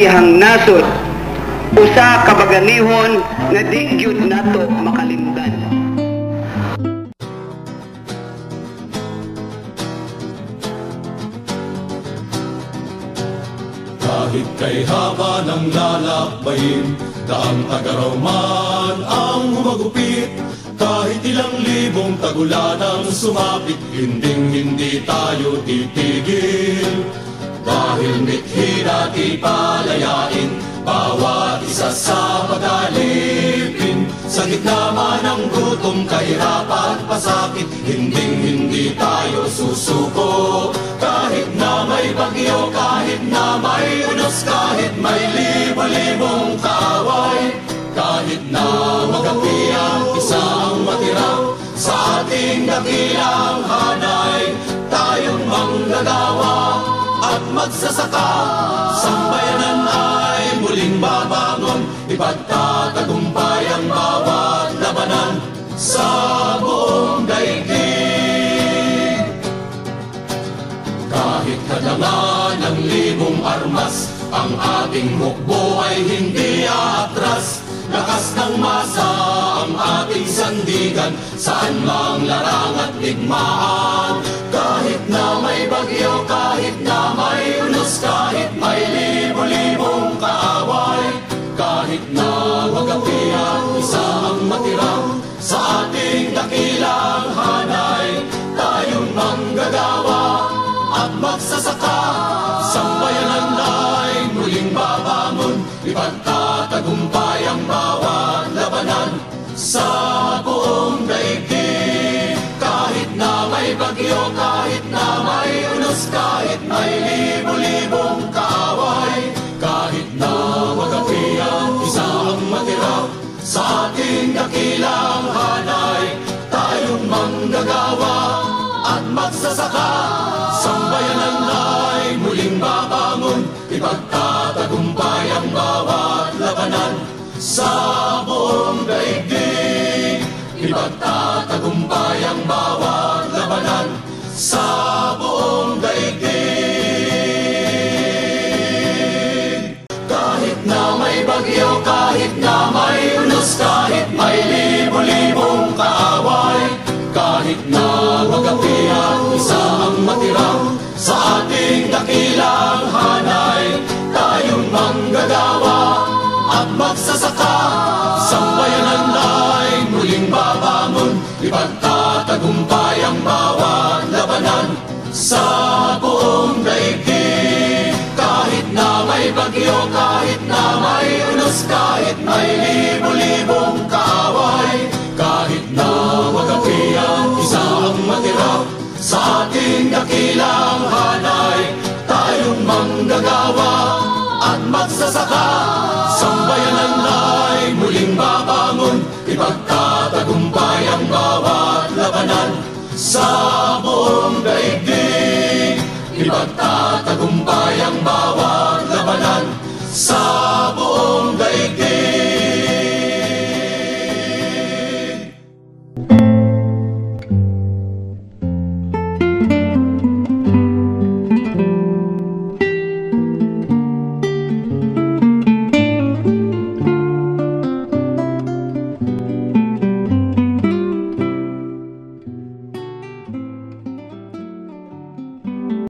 dihang nasod usa ka baganihon nga di gyud nato makalimdan. Kahit kay haba ng lalakbayin, daang tagaraw man ang humagupit. Kahit ilang libong tagulan ang sumapit, hindi tayo titigil. Dahil mithi natin palayain, bawat isa sa pagalipin. Sa gitna man ng gutom, kahirapan, pasakit, hindi tayo susuko. Kahit na may bagyo, kahit na may unos, kahit may libo-libong kaaway, kahit na magapi ang isa ang matira sa ating dakilang hanay, tayong manggagawa at magsasaka, sambayanan ay muling babangon, ipagtatagumpay ang bawat labanan sa buong daigdig. Kahit hadlangan ng libong armas, ang ating hukbo ay hindi aatras. Lakas ng masa ang ating sandigan, saan mang larang at digmaan. Kahit na may bagyo, kahit na may unos, kahit may libo-libong kaaway, kahit na magapi ang isa ang matira sa ating dakilang hanay, tayong manggagawa at magsasaka, sambayanan ay muling babangon, ipagtatagumpay ang bawat labanan sa buong daigdig. Kahit na may bagyo, kahit na may unos, kahit may libo-libong kaaway, kahit na magapi ang isa ang matira sa ating dakilang hanay, tayong manggagawa at magsasaka, sambayanan ay muling babangon, ipagtatagumpay ang bawat labanan sa buong daigdig. Ipagtatagumpay ang bawat labanan sa buong daigdig. Kahit na may bagyo, kahit na may unos, kahit may libo-libong kaaway, kahit na magapi ang isa ang matira sa ating dakilang hanay, tayong manggagawa at magsasaka, sambayanan ay muling babangon, ipagtatagumpay ang bawat labanan sa buong daigdig. Kahit na may bagyo, kahit na may unos, kahit may libo-libong kaaway, kahit na magapi ang isa ang matira sa ating dakilang hanay, tayong manggagawa at magsasaka, sambayanan ay muling babangon, ipagtatagumpay ang bawat labanan sa buong daigdig. Ipagtatagumpay ang bawat labanan sa buong